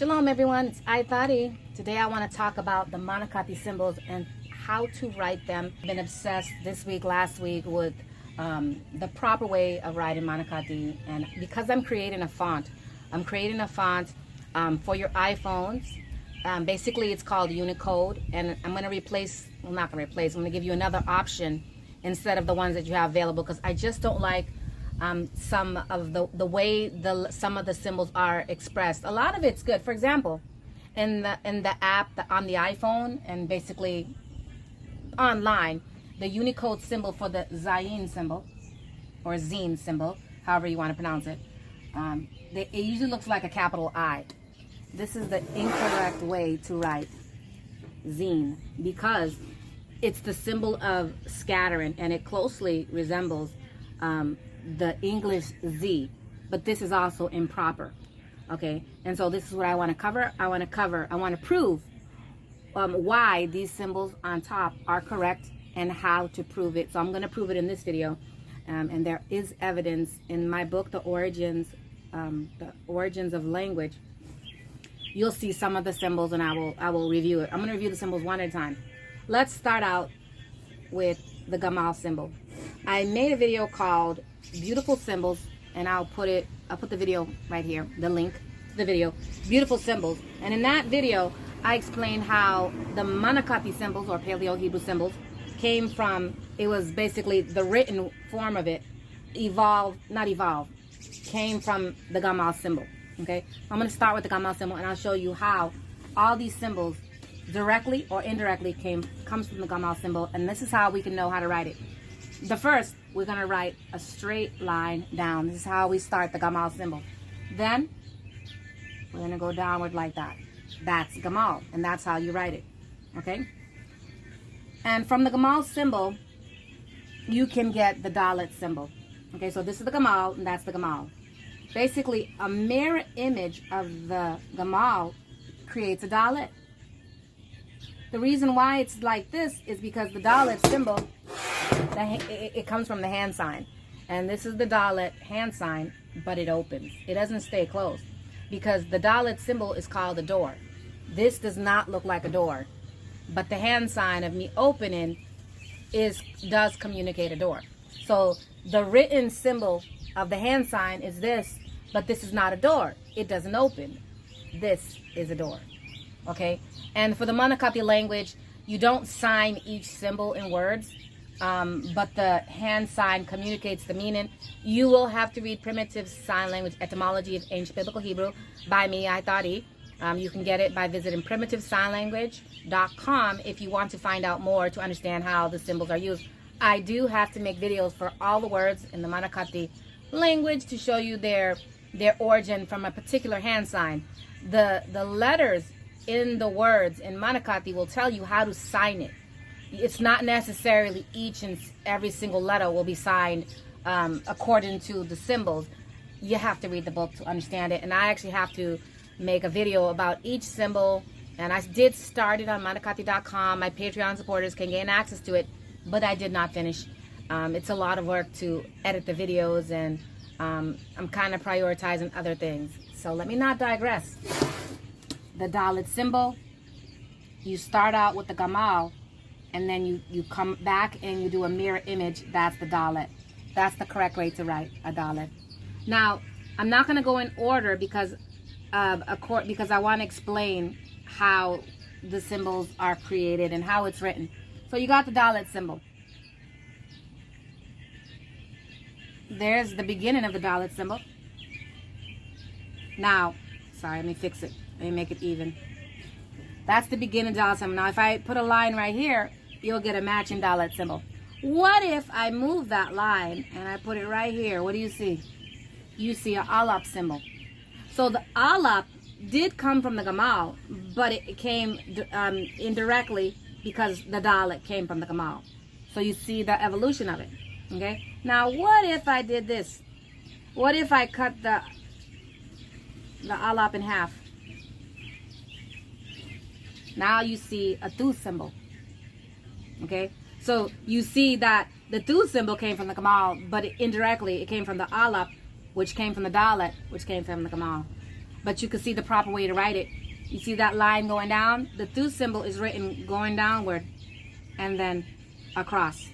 Shalom everyone, it's Aithari. Today I want to talk about the monakati symbols and how to write them. I've been obsessed this week, last week with the proper way of writing monakati, and because I'm creating a font for your iPhones. Basically it's called Unicode, and I'm going to replace, well, not going to replace, I'm going to give you another option instead of the ones that you have available, because I just don't like some of the way some of the symbols are expressed. A lot of it's good. For example, in the app on the iPhone and basically online, the Unicode symbol for the Zayin symbol or Zine symbol, however you want to pronounce it, it usually looks like a capital I. This is the incorrect way to write Zine because it's the symbol of scattering, and it closely resembles the English Z, but this is also improper. Okay, and so this is what I want to cover. I want to prove why these symbols on top are correct and how to prove it. So I'm going to prove it in this video, and there is evidence in my book, The Origins of Language. You'll see some of the symbols, and I will review it. I'm going to review the symbols one at a time. Let's start out with the Gamal symbol. I made a video called Beautiful Symbols, and I'll put the video right here, the link to the video, Beautiful Symbols. And in that video I explained how the monakati symbols, or Paleo Hebrew symbols, came from, it was basically the written form of it came from the Gamal symbol. Okay, I'm going to start with the Gamal symbol, and I'll show you how all these symbols directly or indirectly comes from the Gamal symbol, and this is how we can know how to write it. The first, we're going to write a straight line down. This is how we start the Gamal symbol. Then we're going to go downward like that. That's Gamal, and that's how you write it. Okay? And from the Gamal symbol, you can get the Dalet symbol. Okay, so this is the Gamal, and that's the Gamal. Basically, a mirror image of the Gamal creates a Dalet. The reason why it's like this is because the Dalet symbol, it comes from the hand sign. And this is the Dalet hand sign, but it opens. It doesn't stay closed because the Dalet symbol is called a door. This does not look like a door, but the hand sign of me opening does communicate a door. So the written symbol of the hand sign is this, but this is not a door. It doesn't open. This is a door. Okay? And for the monakati language, you don't sign each symbol in words, but the hand sign communicates the meaning. You will have to read Primitive Sign Language Etymology of Ancient Biblical Hebrew by me, Aithari. You can get it by visiting primitivesignlanguage.com if you want to find out more to understand how the symbols are used. I do have to make videos for all the words in the monakati language to show you their origin from a particular hand sign. The letters in the words in monakati will tell you how to sign it. It's not necessarily each and every single letter will be signed according to the symbols. You have to read the book to understand it, and I actually have to make a video about each symbol, and I did start it on monakati.com. My Patreon supporters can gain access to it, but I did not finish. It's a lot of work to edit the videos, and I'm kind of prioritizing other things. So let me not digress. The Dalet symbol, you start out with the Gamal, and then you come back and you do a mirror image. That's the Dalet. That's the correct way to write a Dalet. Now, I'm not going to go in order because I want to explain how the symbols are created and how it's written. So you got the Dalet symbol. There's the beginning of the Dalet symbol. Now, sorry, let me fix it. Let me make it even. That's the beginning Dalet symbol. Now, if I put a line right here, you'll get a matching Dalet symbol. What if I move that line and I put it right here? What do you see? You see an Alap symbol. So the Alap did come from the Gamal, but it came indirectly because the Dalet came from the Gamal. So you see the evolution of it. Okay. Now, what if I did this? What if I cut the Alap in half? Now you see a Tu symbol. Okay, so you see that the Tu symbol came from the Gamal, but indirectly it came from the Alap, which came from the Dalet, which came from the Gamal. but you can see the proper way to write it. You see that line going down? The Tu symbol is written going downward and then across,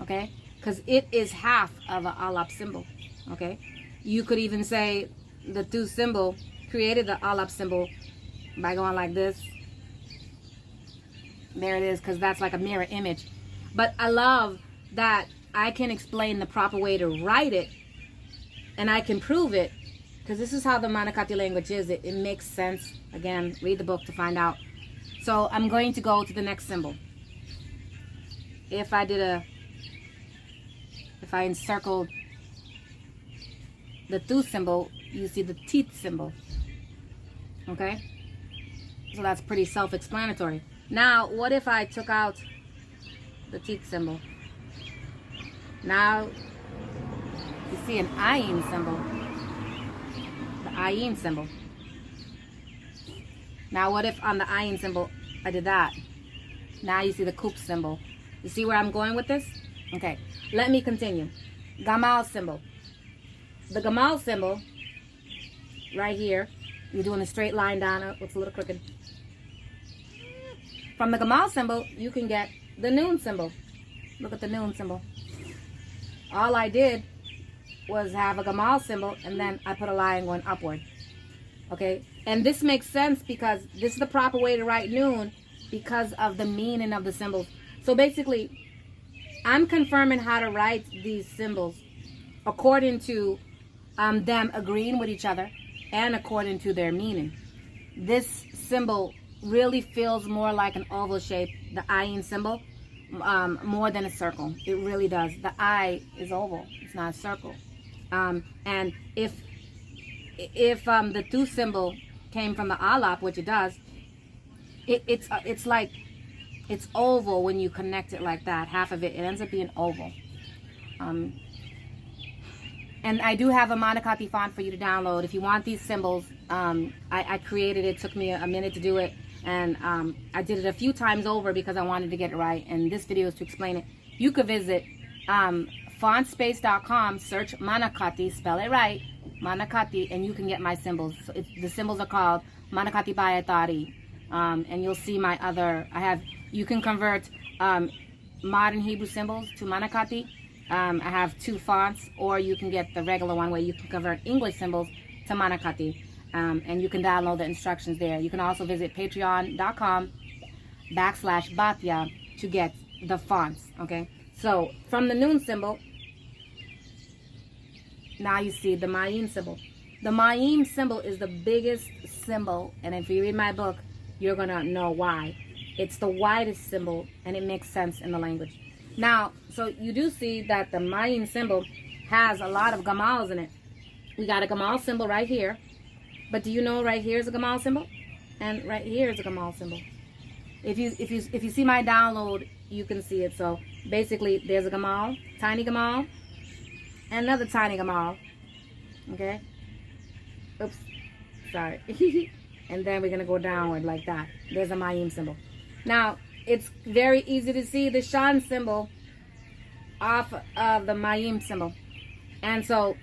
okay? Because it is half of an Alap symbol, okay? You could even say the Tu symbol created the Alap symbol by going like this. There it is, because that's like a mirror image. But I love that I can explain the proper way to write it, and I can prove it, because this is how the Manakahthey language is. It makes sense. Again, read the book to find out. So I'm going to go to the next symbol. If I encircled the Tu symbol, you see the teeth symbol. Okay? So that's pretty self-explanatory. Now, what if I took out the teeth symbol? Now, you see an ayin symbol. The ayin symbol. Now, what if on the ayin symbol, I did that? Now you see the kup symbol. You see where I'm going with this? Okay, let me continue. Gamal symbol. The Gamal symbol, right here, you're doing a straight line down, it's a little crooked. From the Gamal symbol, you can get the Noon symbol. Look at the Noon symbol. All I did was have a Gamal symbol, and then I put a line going upward. Okay, and this makes sense because this is the proper way to write Noon because of the meaning of the symbols. So basically, I'm confirming how to write these symbols according to them agreeing with each other and according to their meaning. This symbol really feels more like an oval shape, the ayin symbol, more than a circle. It really does. The eye is oval. It's not a circle. And if the Tu symbol came from the Alap, which it does, it's like it's oval when you connect it like that. Half of it ends up being oval. And I do have a Manakahthey font for you to download if you want these symbols. I created it. It took me a minute to do it, and I did it a few times over because I wanted to get it right, and this video is to explain it. You could visit fontspace.com, search Manakahthey, spell it right, Manakahthey, and you can get my symbols. So the symbols are called Manakahthey Bayatari, and you'll see my other, you can convert modern Hebrew symbols to Manakahthey. I have 2 fonts, or you can get the regular one where you can convert English symbols to Manakahthey, and you can download the instructions there. You can also visit patreon.com/Batya to get the fonts, okay? So, from the Noon symbol, now you see the mayim symbol. The mayim symbol is the biggest symbol, and if you read my book, you're going to know why. It's the widest symbol, and it makes sense in the language. Now, so you do see that the mayim symbol has a lot of gamals in it. We got a gamal symbol right here, but do you know right here is a gamal symbol, and right here is a gamal symbol. If you see my download, you can see it. So basically, there's a gamal, tiny gamal, and another tiny gamal. Okay. Oops, sorry. And then we're gonna go downward like that. There's a mayim symbol. Now, it's very easy to see the shan symbol off of the mayim symbol. And so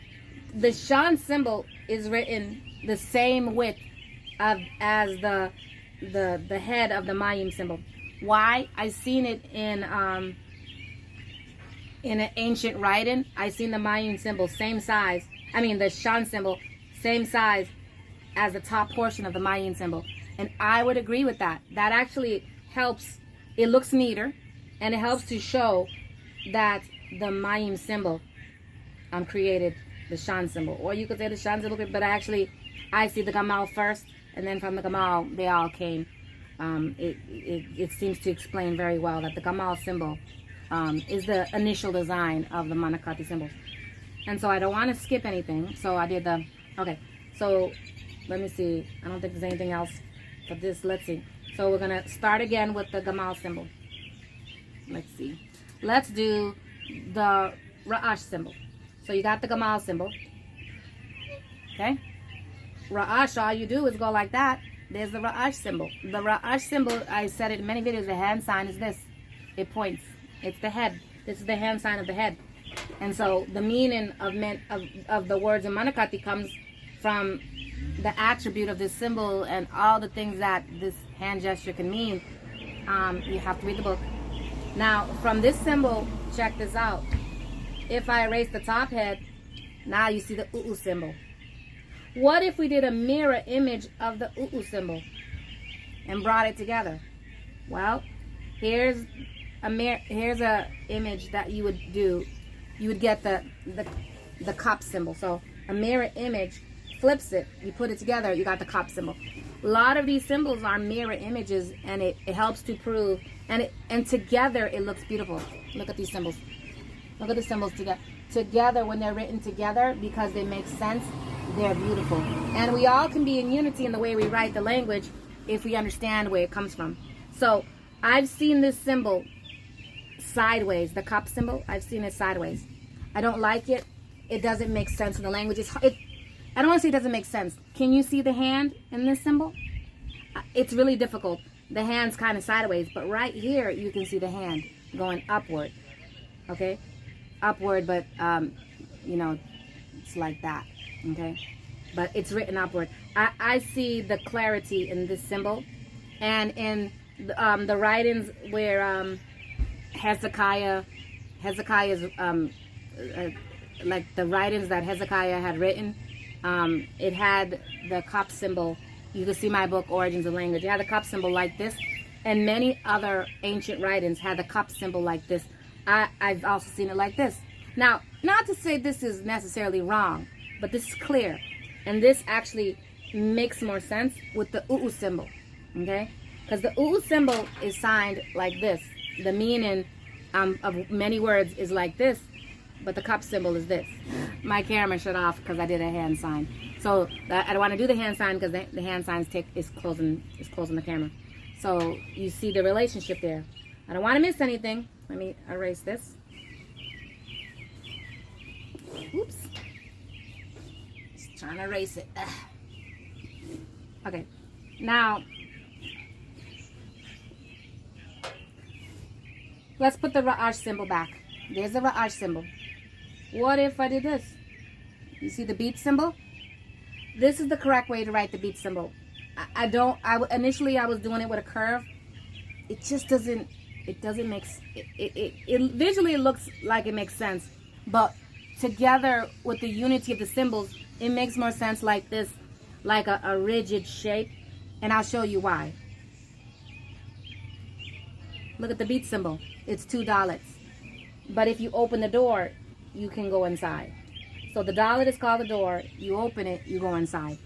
the shan symbol is written the same width as the head of the mayim symbol. Why? I seen it in an ancient writing. I seen the mayim symbol same size. I mean the shan symbol same size as the top portion of the mayim symbol. And I would agree with that. That actually helps. It looks neater, and it helps to show that the mayim symbol created the shan symbol. Or you could say the shan symbol, but actually I see the gamal first, and then from the gamal they all came. It seems to explain very well that the gamal symbol is the initial design of the Manakahthey symbols. And so I don't want to skip anything, so I did okay, so let me see. I don't think there's anything else for this. Let's see. So we're going to start again with the Gamal symbol. Let's see. Let's do the Ra'ash symbol. So you got the Gamal symbol. Okay? Ra'ash, all you do is go like that. There's the Ra'ash symbol. The Ra'ash symbol, I said it in many videos, the hand sign is this. It points. It's the head. This is the hand sign of the head. And so the meaning of the words in Manakahthey comes from the attribute of this symbol and all the things that this hand gesture can mean, you have to read the book. Now, from this symbol, check this out. If I erase the top head, now you see the UU symbol. What if we did a mirror image of the UU symbol and brought it together? Well, here's a image that you would do. You would get the cup symbol. So a mirror image, flips it, you put it together, you got the cup symbol. A lot of these symbols are mirror images, and it helps to prove, and together it looks beautiful. Look at these symbols. Look at the symbols together. Together, when they're written together, because they make sense, they're beautiful. And we all can be in unity in the way we write the language if we understand where it comes from. So I've seen this symbol sideways, the cup symbol. I've seen it sideways. I don't like it. It doesn't make sense in the language. I don't want to say it doesn't make sense. Can you see the hand in this symbol? It's really difficult. The hand's kind of sideways, but right here you can see the hand going upward. Okay? Upward, but you know, it's like that. Okay? But it's written upward. I see the clarity in this symbol, and in the writings where Hezekiah's like the writings that Hezekiah had written, it had the cup symbol. You can see my book, Origins of Language. It had the cup symbol like this, and many other ancient writings had the cup symbol like this. I've also seen it like this. Now, not to say this is necessarily wrong, but this is clear, and this actually makes more sense with the UU symbol, okay? Because the UU symbol is signed like this. The meaning of many words is like this, but the cup symbol is this. My camera shut off because I did a hand sign. So I don't want to do the hand sign because the hand signs is closing the camera. So you see the relationship there. I don't want to miss anything. Let me erase this. Oops. Just trying to erase it. Ugh. Okay. Now, let's put the Ra'ash symbol back. There's the Ra'ash symbol. What if I did this? You see the beat symbol? This is the correct way to write the beat symbol. Initially I was doing it with a curve. It just doesn't, visually it looks like it makes sense. But together with the unity of the symbols, it makes more sense like this, like a rigid shape. And I'll show you why. Look at the beat symbol. It's two dollars. But if you open the door, you can go inside. So the dollar is called the door. You open it, you go inside.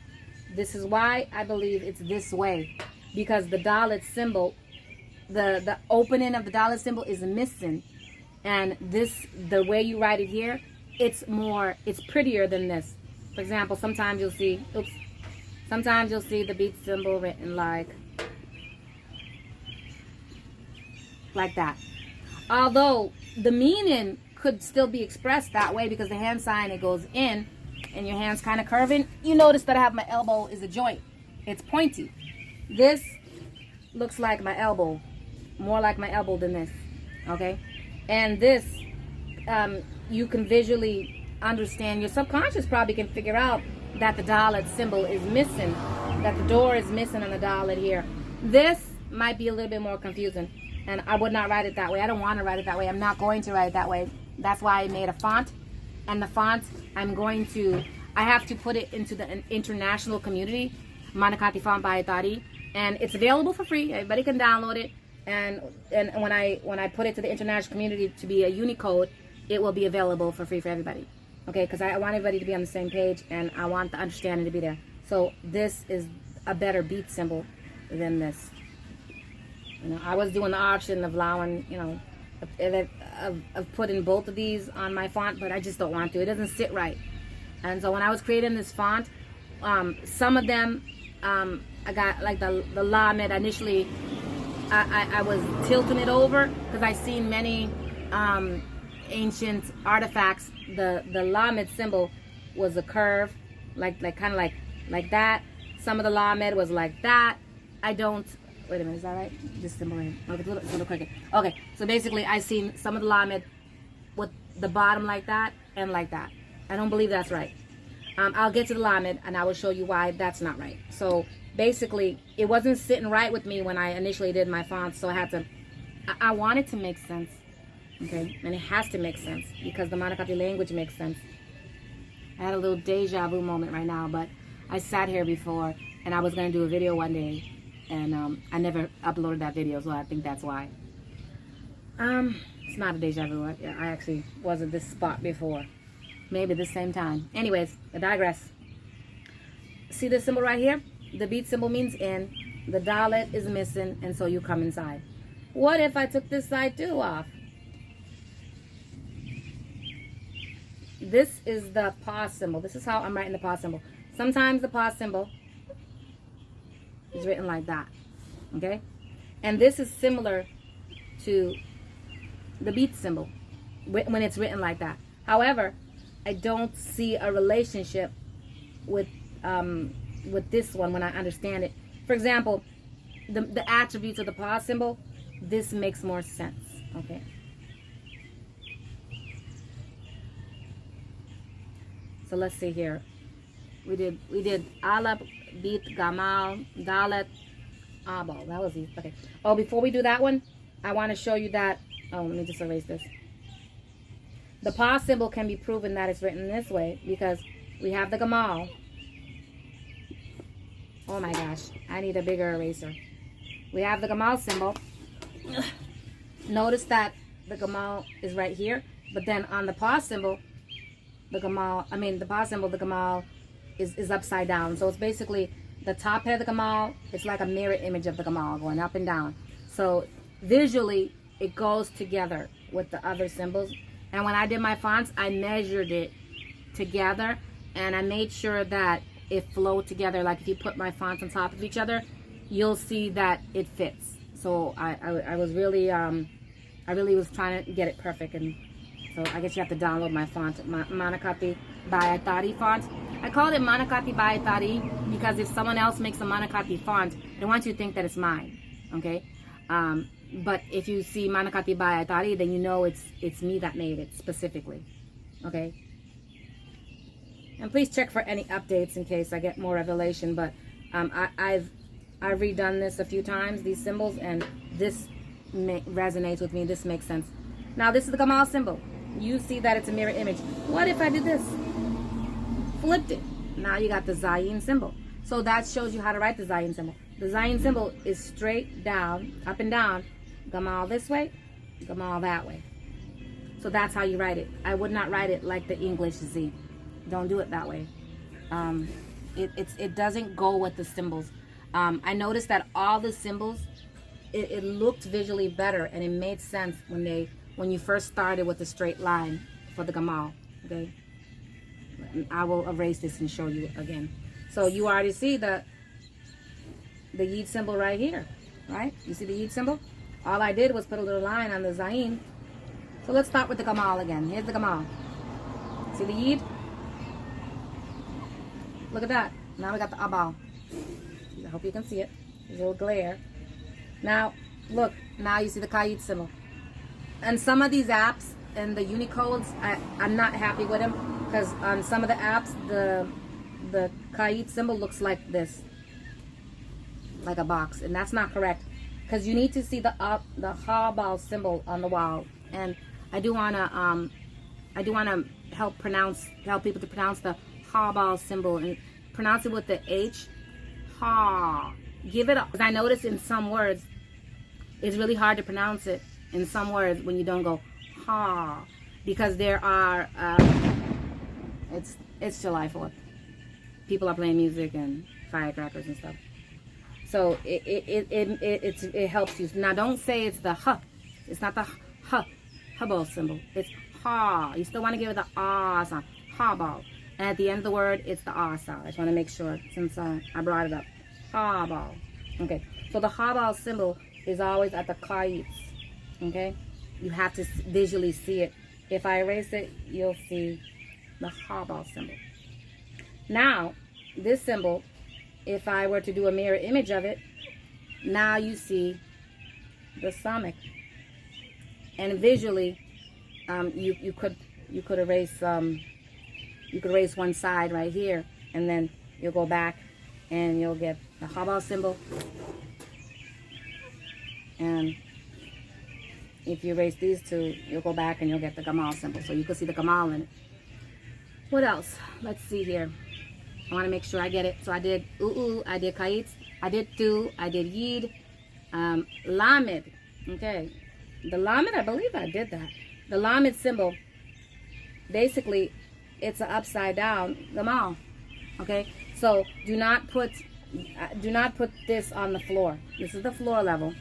This is why I believe it's this way. Because the dollar symbol, the opening of the dollar symbol is missing. And this, the way you write it here, it's prettier than this. For example, sometimes you'll see the beat symbol written like that. Although the meaning could still be expressed that way because the hand sign, it goes in and your hand's kind of curving. You notice that I have my elbow is a joint. It's pointy. This looks like my elbow, more like my elbow than this, okay? And this, you can visually understand. Your subconscious probably can figure out that the Dalet symbol is missing, that the door is missing on the Dalet here. This might be a little bit more confusing, and I would not write it that way. I don't want to write it that way. I'm not going to write it that way. That's why I made a font, and the font I have to put it into the international community, Manakahthey font by Tari, and it's available for free. Everybody can download it, and when I put it to the international community to be a Unicode, it will be available for free for everybody. Okay, because I want everybody to be on the same page, and I want the understanding to be there. So this is a better beat symbol than this. You know, I was doing the option of allowing, you know, of putting both of these on my font, but I just don't want to. It doesn't sit right. And so when I was creating this font, some of them, I got like the Lamed initially, I was tilting it over because I seen many ancient artifacts. The Lamed symbol was a curve, like that. Some of the Lamed was like that. Wait a minute, is that right? This symbol right here. Okay, it's a little crooked. Okay, so basically I seen some of the Lamed with the bottom like that and like that. I don't believe that's right. I'll get to the lamed and I will show you why that's not right. So basically, it wasn't sitting right with me when I initially did my fonts, so I had to, I want it to make sense, okay? And it has to make sense because the monakati language makes sense. I had a little deja vu moment right now, but I sat here before and I was going to do a video one day, and I never uploaded that video, so I think that's why. It's not a deja vu. I actually was at this spot before. Maybe the same time. Anyways, I digress. See this symbol right here? The beat symbol means in. The dalet is missing, and so you come inside. What if I took this side too off? This is the pause symbol. This is how I'm writing the pause symbol. Sometimes the pause symbol is written like that. Okay? And this is similar to the beat symbol when it's written like that. However, I don't see a relationship with this one when I understand it. For example, the attributes of the pause symbol, this makes more sense. Okay. So let's see here. We did alap, beat, gamal, dalet, abal. That was easy. Okay. Oh, before we do that one, I want to show you that. Oh, let me just erase this. The pause symbol can be proven that it's written this way because we have the gamal. Oh my gosh, I need a bigger eraser. We have the gamal symbol. Notice that the gamal is right here, but then on the pause symbol, the pause symbol, the gamal is upside down. So it's basically the top head of the gamal. It's like a mirror image of the gamal going up and down. So visually, it goes together with the other symbols. And when I did my fonts, I measured it together and I made sure that it flowed together. Like if you put my fonts on top of each other, you'll see that it fits. So I was really, I really was trying to get it perfect. And so I guess you have to download my font, Manakahthey by Atari font. I called it Manakahthey by Atari because if someone else makes a Manakahthey font, they want you to think that it's mine, okay? But if you see Manakahthey by Atari, then you know it's me that made it specifically, okay? And please check for any updates in case I get more revelation. But I've redone this a few times, these symbols, and this resonates with me. This makes sense. Now this is the Gamal symbol. You see that it's a mirror image. What if I did this? Flipped it. Now you got the Zayin symbol. So that shows you how to write the Zayin symbol. The Zayin symbol is straight down, up and down. Gamal this way, Gamal that way. So that's how you write it. I would not write it like the English Z. Don't do it that way. It doesn't go with the symbols. I noticed that all the symbols, it looked visually better and it made sense when you first started with the straight line for the Gamal. Okay, I will erase this and show you again. So you already see the Yid symbol right here, right? You see the Yid symbol? All I did was put a little line on the Zayin. So let's start with the Gamal again. Here's the Gamal. See the Yid? Look at that. Now we got the Abal. I hope you can see it. There's a little glare. Now, look. Now you see the Kayit symbol. And some of these apps and the Unicodes, I'm not happy with them because on some of the apps, the Kayit symbol looks like this, like a box, and that's not correct because you need to see the Habal symbol on the wall. And I do wanna help people to pronounce the Habal symbol and pronounce it with the H. Ha. Give it up. Because I notice in some words, it's really hard to pronounce it in some words when you don't go ha, because there are it's July 4th. People are playing music and firecrackers and stuff. So it helps you. Now don't say it's the ha. It's not the ha habal symbol. It's ha. You still want to give it the ah sound. Habal. And at the end of the word, it's the ah sound. I just want to make sure since I brought it up. Habal. Okay. So the habal symbol is always at the kayits. Okay. You have to visually see it. If I erase it, you'll see the habal symbol. Now, this symbol, if I were to do a mirror image of it, now you see the stomach. And visually, you could erase you could erase one side right here, and then you'll go back and you'll get the Gamal symbol. And if you erase these two, you'll go back and you'll get the Gamal symbol. So you can see the Gamal in it. What else? Let's see here. I want to make sure I get it. So I did I did Kait, I did Tu, I did Yid, Lamed. Okay. The Lamed, I believe I did that. The Lamed symbol, basically, it's an upside down Gamal. Okay. So do not put this on the floor. This is the floor level.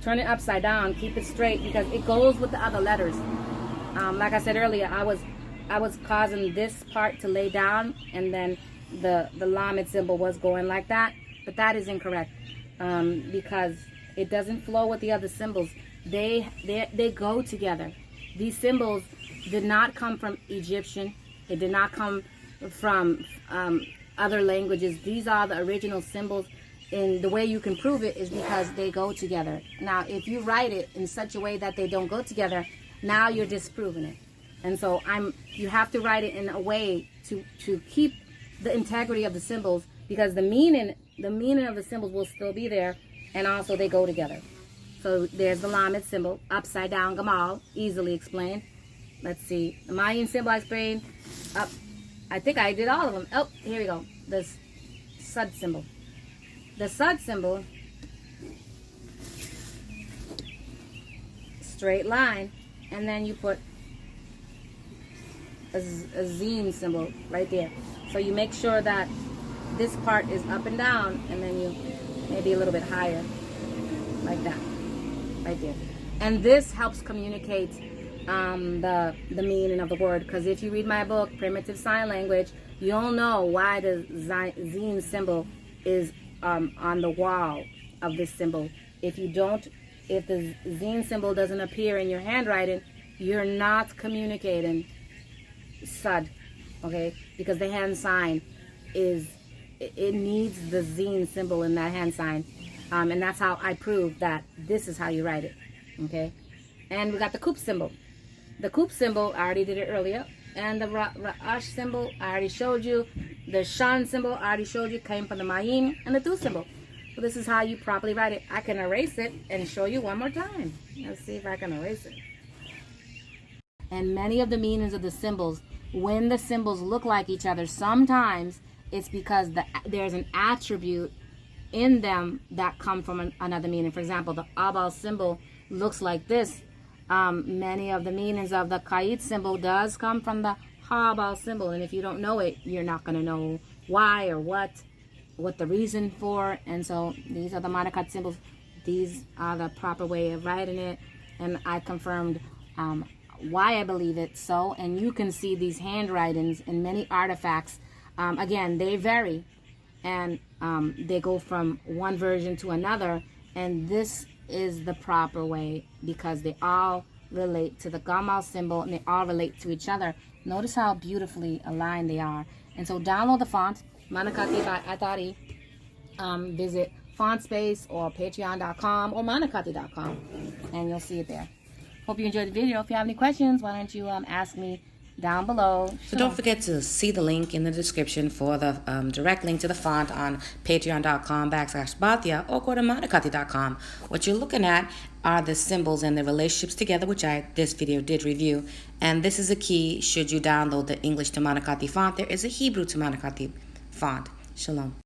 Turn it upside down. Keep it straight because it goes with the other letters. Like I said earlier, I was causing this part to lay down, and then the Lamed symbol was going like that. But that is incorrect because it doesn't flow with the other symbols. They go together. These symbols did not come from Egyptian. It did not come from other languages. These are the original symbols. And the way you can prove it is because they go together. Now, if you write it in such a way that they don't go together, now you're disproving it. And so you have to write it in a way to keep the integrity of the symbols, because the meaning of the symbols will still be there, and also they go together. So there's the Lamed symbol, upside down Gamal, easily explained. Let's see, the mayim symbol I explained. Up, I think I did all of them. Oh, here we go. This Sud symbol. The Sud symbol, straight line, and then you put a zine symbol right there. So you make sure that this part is up and down, and then you maybe a little bit higher, like that, right there. And this helps communicate the meaning of the word, because if you read my book, Primitive Sign Language, you'll know why the zine symbol is on the wall of this symbol. If the zine symbol doesn't appear in your handwriting, you're not communicating Sud, okay? Because the hand sign it needs the zine symbol in that hand sign, and that's how I prove that this is how you write it, okay? And we got the Kup symbol. The Kup symbol, I already did it earlier. And the Ra'ash symbol, I already showed you. The Shan symbol, I already showed you, came from the mayim. And the Tu symbol. So this is how you properly write it. I can erase it and show you one more time. Let's see if I can erase it. And many of the meanings of the symbols, when the symbols look like each other, sometimes it's because there's an attribute in them that come from another meaning. For example, the Abal symbol looks like this. Many of the meanings of the Kait symbol does come from the Habal symbol, and if you don't know it, you're not going to know why or what the reason for. And so these are the monakati symbols. These are the proper way of writing it, and I confirmed why I believe it so. And you can see these handwritings in many artifacts. Again, they vary, and they go from one version to another, and this is the proper way because they all relate to the Gamal symbol and they all relate to each other. Notice how beautifully aligned they are. And so download the font, Manakahthey by Atari. Visit FontSpace or Patreon.com or Manakahthey.com, and you'll see it there. Hope you enjoyed the video. If you have any questions, why don't you ask me down below. So don't forget to see the link in the description for the direct link to the font on patreon.com/Bhatia or go to Manakahthey.com. What you're looking at are the symbols and the relationships together, which this video did review. And this is a key should you download the English to Manakahthey font. There is a Hebrew to Manakahthey font. Shalom.